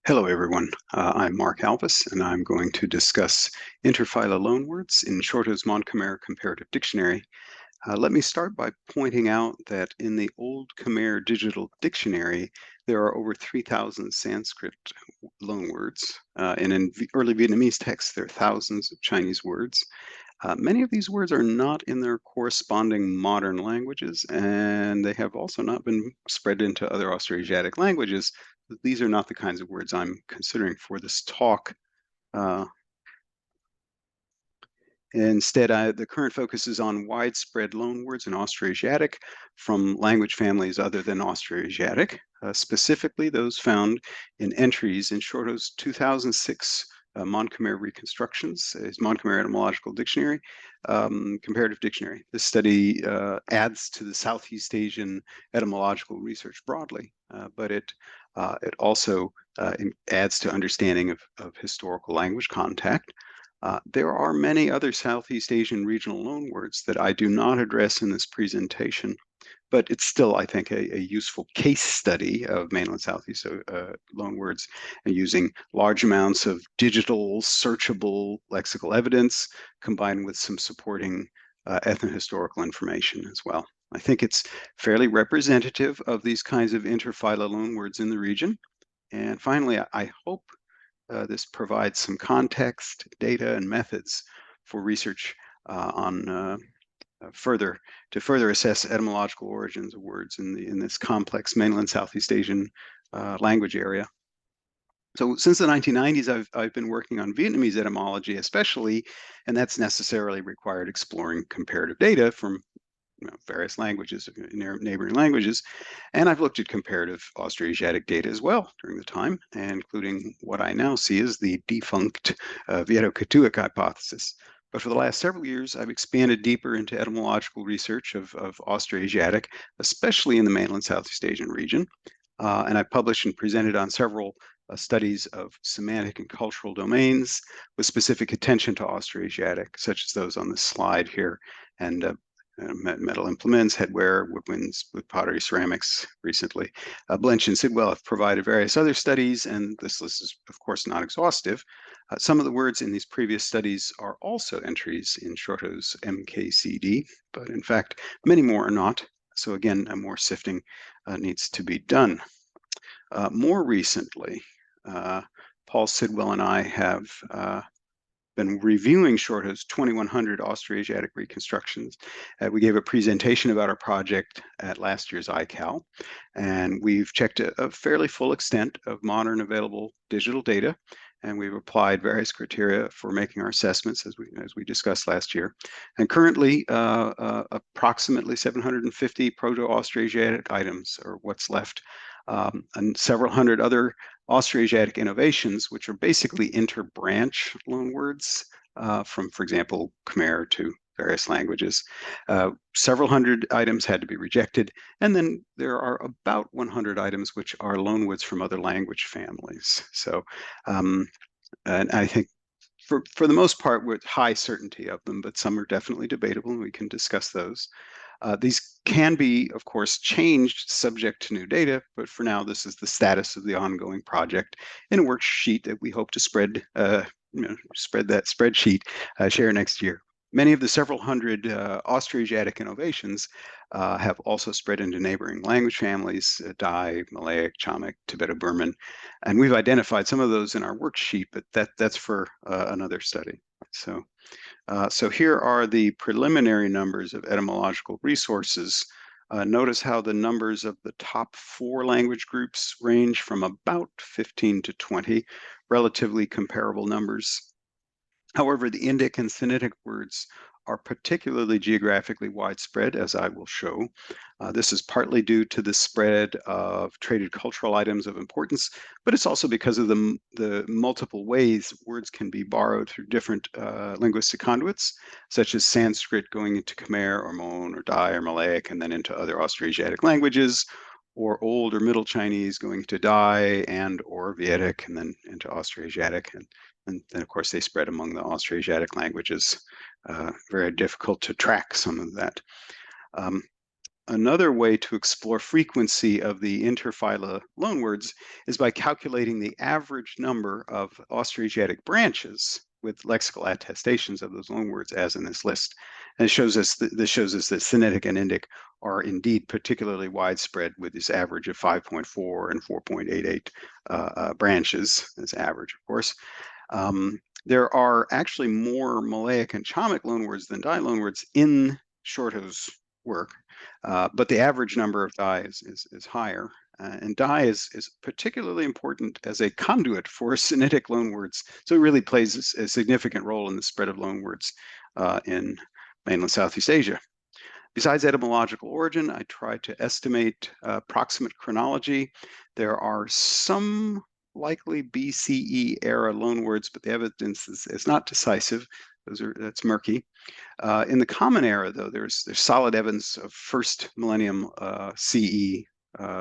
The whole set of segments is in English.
Hello, everyone. I'm Mark Alvis, and I'm going to discuss interphyla loanwords in Shorto's Mon-Khmer Comparative Dictionary. Let me start by pointing out that in the Old Khmer Digital Dictionary, there are over 3,000 Sanskrit loanwords, and in early Vietnamese texts, there are thousands of Chinese words. Many of these words are not in their corresponding modern languages, and they have also not been spread into other Austroasiatic languages. These are not the kinds of words I'm considering for this talk. Instead, the current focus is on widespread loanwords in Austroasiatic from language families other than Austroasiatic, specifically those found in entries in Shorto's 2006 Mon-Khmer Reconstructions, his Mon-Khmer Etymological Dictionary, Comparative Dictionary. This study adds to the Southeast Asian etymological research broadly, but it also adds to understanding of historical language contact. There are many other Southeast Asian regional loanwords that I do not address in this presentation, but it's still, I think, a useful case study of mainland Southeast loanwords and using large amounts of digital, searchable lexical evidence combined with some supporting ethnohistorical information as well. I think it's fairly representative of these kinds of interphyla loanwords in the region. And finally, I hope this provides some context, data, and methods for research to further assess etymological origins of words in this complex mainland Southeast Asian language area. So since the 1990s, I've been working on Vietnamese etymology especially, and that's necessarily required exploring comparative data from various languages, neighboring languages. And I've looked at comparative Austroasiatic data as well during the time, including what I now see as the defunct Vieto-Katuic hypothesis. But for the last several years, I've expanded deeper into etymological research of Austroasiatic, especially in the mainland Southeast Asian region. And I've published and presented on several studies of semantic and cultural domains with specific attention to Austroasiatic, such as those on this slide here, and metal implements, headwear, woodwinds with pottery, ceramics recently. Blench and Sidwell have provided various other studies, and this list is, of course, not exhaustive. Some of the words in these previous studies are also entries in Shorto's MKCD, but in fact, many more are not. So again, more sifting needs to be done. More recently, Paul Sidwell and I have been reviewing Shorto's 2100 Austroasiatic Reconstructions. We gave a presentation about our project at last year's ICAL, and we've checked a fairly full extent of modern available digital data, and we've applied various criteria for making our assessments as we discussed last year. And currently, approximately 750 Proto-Austroasiatic items are what's left, and several hundred other Austroasiatic innovations, which are basically inter-branch loanwords from, for example, Khmer to various languages. Several hundred items had to be rejected, and then there are about 100 items which are loanwords from other language families. So, and I think for the most part, with high certainty of them, but some are definitely debatable, and we can discuss those. These can be, of course, changed subject to new data, but for now, this is the status of the ongoing project in a worksheet that we hope to spread that spreadsheet, share next year. Many of the several hundred Austroasiatic innovations have also spread into neighboring language families, Dai, Malaic, Chamic, Tibeto-Burman, and we've identified some of those in our worksheet, but that's for another study. So here are the preliminary numbers of etymological resources. Notice how the numbers of the top 4 language groups range from about 15 to 20, relatively comparable numbers. However, the Indic and Sinitic words are particularly geographically widespread, as I will show. This is partly due to the spread of traded cultural items of importance, but it's also because of the multiple ways words can be borrowed through different linguistic conduits, such as Sanskrit going into Khmer or Mon or Dai or Malaic and then into other Austroasiatic languages, or Old or Middle Chinese going to Dai and or Vedic and then into Austroasiatic. And then, of course, they spread among the Austroasiatic languages. Very difficult to track some of that. Another way to explore frequency of the interphyla loanwords is by calculating the average number of Austroasiatic branches with lexical attestations of those loanwords, as in this list. And this shows us that Sinitic and Indic are indeed particularly widespread, with this average of 5.4 and 4.88 branches, as average, of course. There are actually more Malaic and Chamic loanwords than Dai loanwords in Shorto's work, but the average number of Dai is higher. And Dai is particularly important as a conduit for Sinitic loanwords. So it really plays a significant role in the spread of loanwords in mainland Southeast Asia. Besides etymological origin, I tried to estimate proximate chronology. There are some likely BCE era loanwords, but the evidence is not decisive. That's murky. In the Common Era, though, there's solid evidence of first millennium CE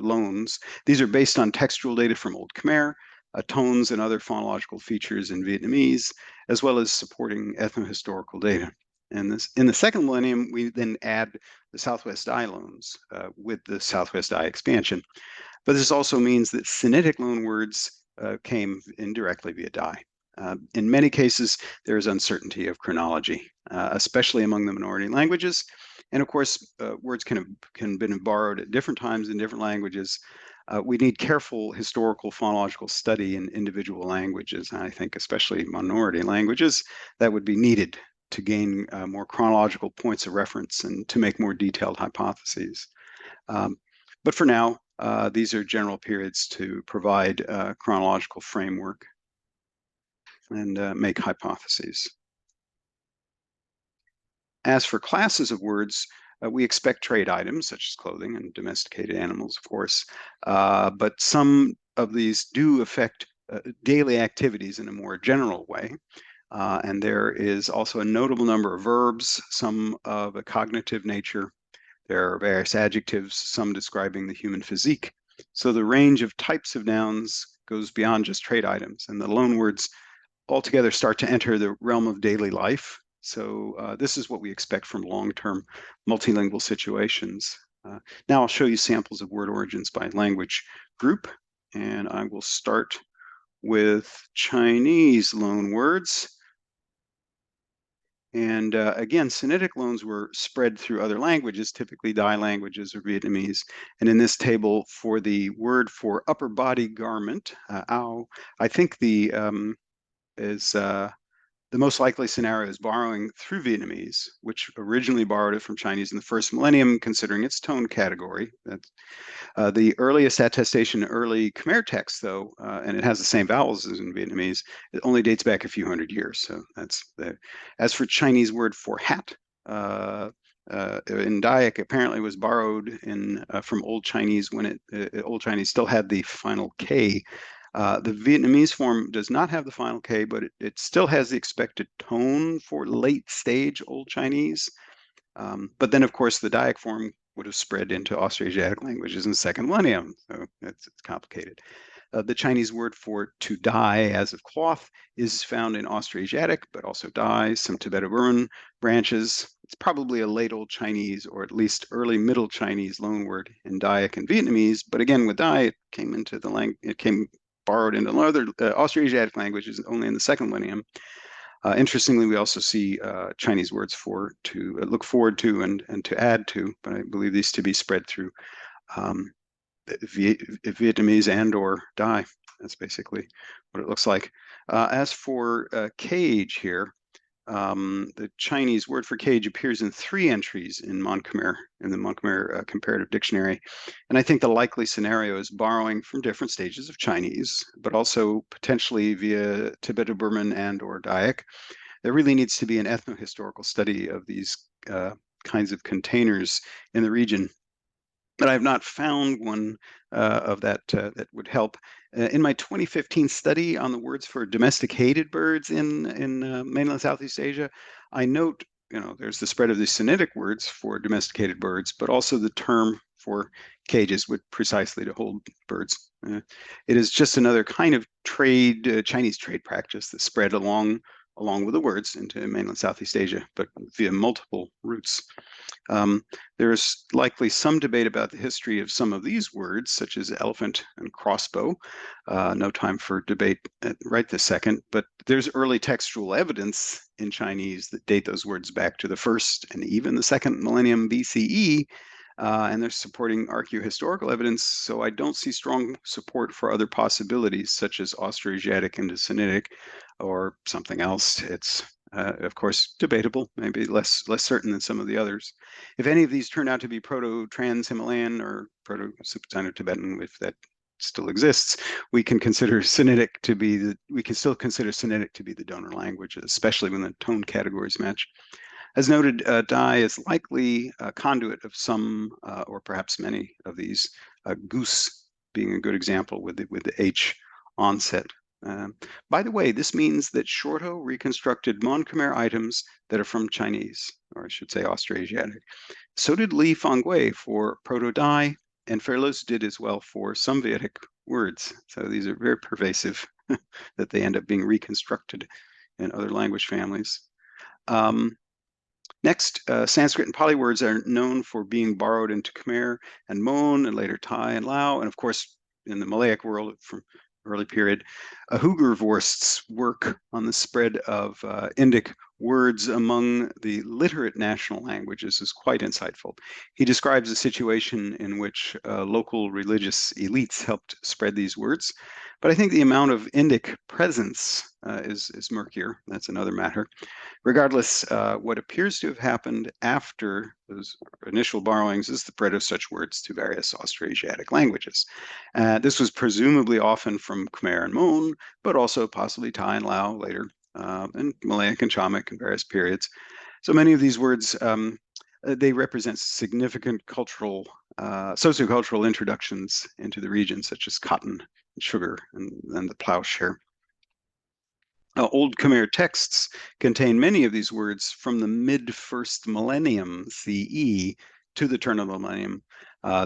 loans. These are based on textual data from Old Khmer, tones and other phonological features in Vietnamese, as well as supporting ethnohistorical data. And in the second millennium, we then add the Southwest Dai loans with the Southwest Dai expansion. But this also means that Sinitic loanwords came indirectly via Dai. In many cases, there is uncertainty of chronology, especially among the minority languages. And of course, words can have been borrowed at different times in different languages. We need careful historical phonological study in individual languages, and I think especially minority languages, that would be needed to gain more chronological points of reference and to make more detailed hypotheses. But for now, these are general periods to provide a chronological framework and make hypotheses. As for classes of words, we expect trade items such as clothing and domesticated animals, of course, but some of these do affect daily activities in a more general way. And there is also a notable number of verbs, some of a cognitive nature. There are various adjectives, some describing the human physique. So the range of types of nouns goes beyond just trade items, and the loanwords altogether start to enter the realm of daily life. So this is what we expect from long-term multilingual situations. Now I'll show you samples of word origins by language group, and I will start with Chinese loanwords. And again, Sinitic loans were spread through other languages, typically Dai languages or Vietnamese. And in this table, for the word for upper body garment, ao, I think the most likely scenario is borrowing through Vietnamese, which originally borrowed it from Chinese in the first millennium, considering its tone category. That's, the earliest attestation in early Khmer texts, though, and it has the same vowels as in Vietnamese, it only dates back a few hundred years. So that's the. As for Chinese word for hat, in Dayak apparently was borrowed from Old Chinese when Old Chinese still had the final K. The Vietnamese form does not have the final K, but it still has the expected tone for late stage Old Chinese. But then, of course, the Dayak form would have spread into Austroasiatic languages in the second millennium. So it's complicated. The Chinese word for to dye as of cloth is found in Austroasiatic, but also Dai, some Tibeto-Burman branches. It's probably a late Old Chinese or at least early Middle Chinese loanword in Dayak and Vietnamese. But again, with Dai, it came into the language. It came borrowed into other Austroasiatic languages only in the second millennium. Interestingly, we also see Chinese words for to look forward to and to add to, but I believe these to be spread through Vietnamese and or Dai. That's basically what it looks like. As for cage here, the Chinese word for cage appears in 3 entries in Mon-Khmer, in the Mon-Khmer Comparative Dictionary. And I think the likely scenario is borrowing from different stages of Chinese, but also potentially via Tibeto-Burman and or Dayak. There really needs to be an ethnohistorical study of these kinds of containers in the region. But I have not found one of that that would help. In my 2015 study on the words for domesticated birds in mainland Southeast Asia, I note, there's the spread of the Sinitic words for domesticated birds, but also the term for cages with precisely to hold birds. It is just another kind of trade, Chinese trade practice that spread along with the words into mainland Southeast Asia, but via multiple routes. There's likely some debate about the history of some of these words, such as elephant and crossbow. No time for debate right this second, but there's early textual evidence in Chinese that date those words back to the first and even the second millennium BCE, and there's supporting archaeohistorical evidence, so I don't see strong support for other possibilities, such as Austroasiatic into Sinitic or something else. It's of course, debatable, maybe less certain than some of the others. If any of these turn out to be Proto-Trans-Himalayan or Proto-Sino-Tibetan, if that still exists, we can consider Sinitic to be still consider Sinitic to be the donor language, especially when the tone categories match. As noted, Dai is likely a conduit of some or perhaps many of these, Goose being a good example with the H onset. By the way, this means that Shorto reconstructed Mon-Khmer items that are from Chinese, or I should say Austroasiatic. So did Li Fangui for Proto-Dai, and Ferlos did as well for some Vedic words. So these are very pervasive that they end up being reconstructed in other language families. Next, Sanskrit and Pali words are known for being borrowed into Khmer and Mon, and later Thai and Lao, and of course, in the Malaic world from early period, Hugervorst's work on the spread of Indic words among the literate national languages is quite insightful. He describes a situation in which local religious elites helped spread these words, but I think the amount of Indic presence is murkier. That's another matter. Regardless, what appears to have happened after those initial borrowings is the spread of such words to various Austroasiatic languages. This was presumably often from Khmer and Mon, but also possibly Thai and Lao later, and Malaic and Chamic in various periods. So many of these words, they represent significant cultural, sociocultural introductions into the region, such as cotton and sugar and the plowshare. Old Khmer texts contain many of these words from the mid-first millennium CE to the turn of the millennium.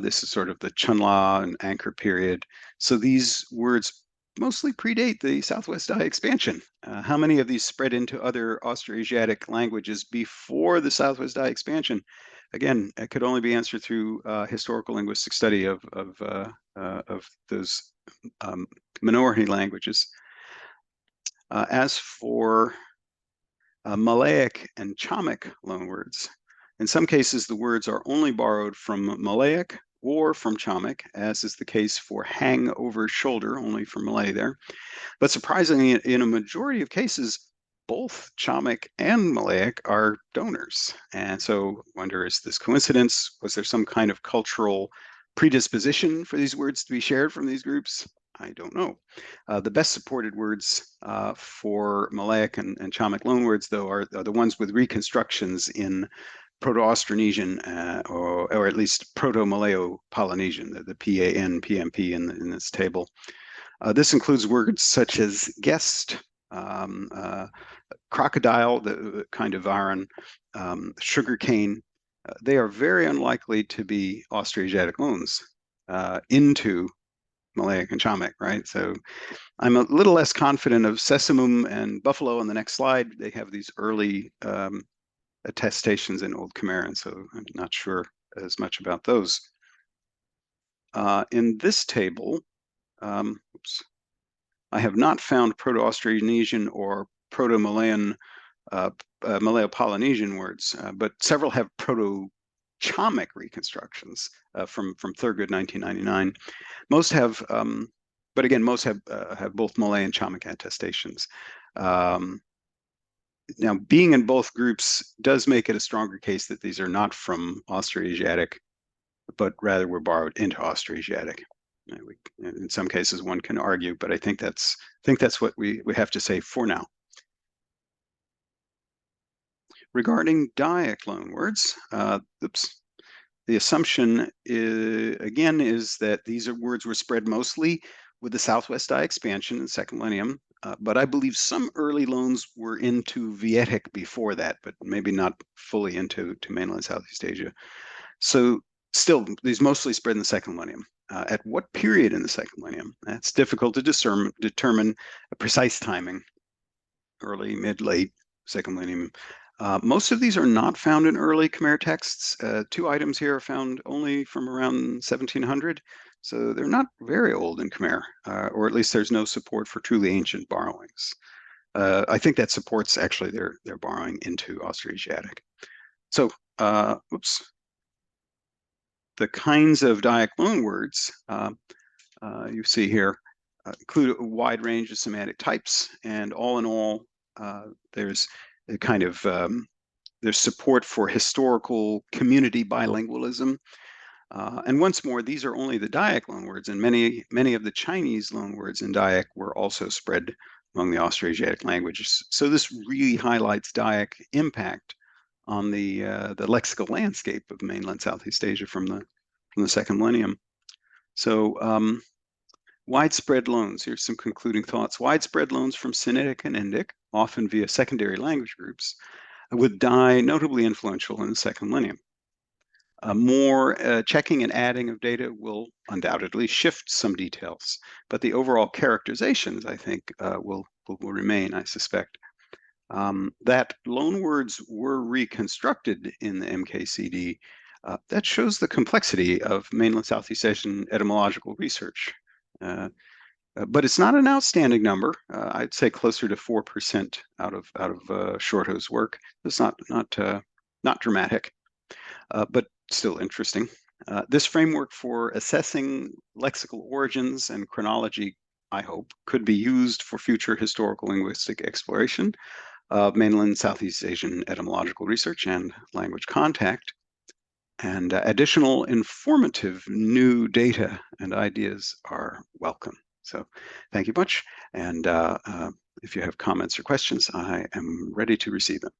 This is sort of the Chunla and Angkor period. So these words mostly predate the Southwest Dai expansion. How many of these spread into other Austroasiatic languages before the Southwest Dai expansion? Again, it could only be answered through historical linguistic study of those minority languages. As for Malaic and Chamic loanwords, in some cases the words are only borrowed from Malaic or from Chamic, as is the case for hang over shoulder, only from Malay there. But surprisingly, in a majority of cases, both Chamic and Malaic are donors. And so I wonder, is this coincidence? Was there some kind of cultural predisposition for these words to be shared from these groups? I don't know. The best supported words for Malaic and Chamic loanwords, though, are the ones with reconstructions in Proto-Austronesian or at least Proto-Malayo-Polynesian, the PAN, PMP in this table. This includes words such as guest, crocodile, the kind of iron, sugarcane. They are very unlikely to be Austroasiatic loans into Malaic and Chamic, right? So I'm a little less confident of sesamum and buffalo on the next slide. They have these early attestations in Old Khmer, and so I'm not sure as much about those. In this table, I have not found Proto-Austronesian or Proto-Malayan, Malayo-Polynesian words, but several have Proto-Chamic reconstructions from Thurgood 1999. Most have, but again, most have both Malay and Chamic attestations. Now, being in both groups does make it a stronger case that these are not from Austroasiatic, but rather were borrowed into Austroasiatic. In some cases, one can argue, but I think that's what we have to say for now. Regarding Daic loanwords, the assumption again is that these words were spread mostly with the Southwest Dai expansion in the second millennium, but I believe some early loans were into Vietic before that, but maybe not fully into mainland Southeast Asia. So still, these mostly spread in the second millennium. At what period in the second millennium? That's difficult to determine a precise timing, early, mid, late, second millennium. Most of these are not found in early Khmer texts. 2 items here are found only from around 1700, so they're not very old in Khmer, or at least there's no support for truly ancient borrowings. I think that supports actually their borrowing into Austroasiatic. So, oops. The kinds of Dayak loanwords you see here include a wide range of semantic types, and all in all, there's a kind of there's support for historical community bilingualism. And once more, these are only the Dayak loanwords, and many of the Chinese loanwords in Dayak were also spread among the Austroasiatic languages. So this really highlights Dayak impact on the lexical landscape of mainland Southeast Asia from the second millennium. So widespread loans. Here's some concluding thoughts. Widespread loans from Sinitic and Indic, often via secondary language groups, with Dai notably influential in the second millennium. More checking and adding of data will undoubtedly shift some details, but the overall characterizations, I think, will remain, I suspect. That loanwords were reconstructed in the MKCD, that shows the complexity of mainland Southeast Asian etymological research. But it's not an outstanding number. I'd say closer to 4% out of Shorto's work. It's not dramatic, but still interesting. This framework for assessing lexical origins and chronology, I hope, could be used for future historical linguistic exploration of mainland Southeast Asian etymological research and language contact. And additional informative new data and ideas are welcome. So thank you much. And if you have comments or questions, I am ready to receive them.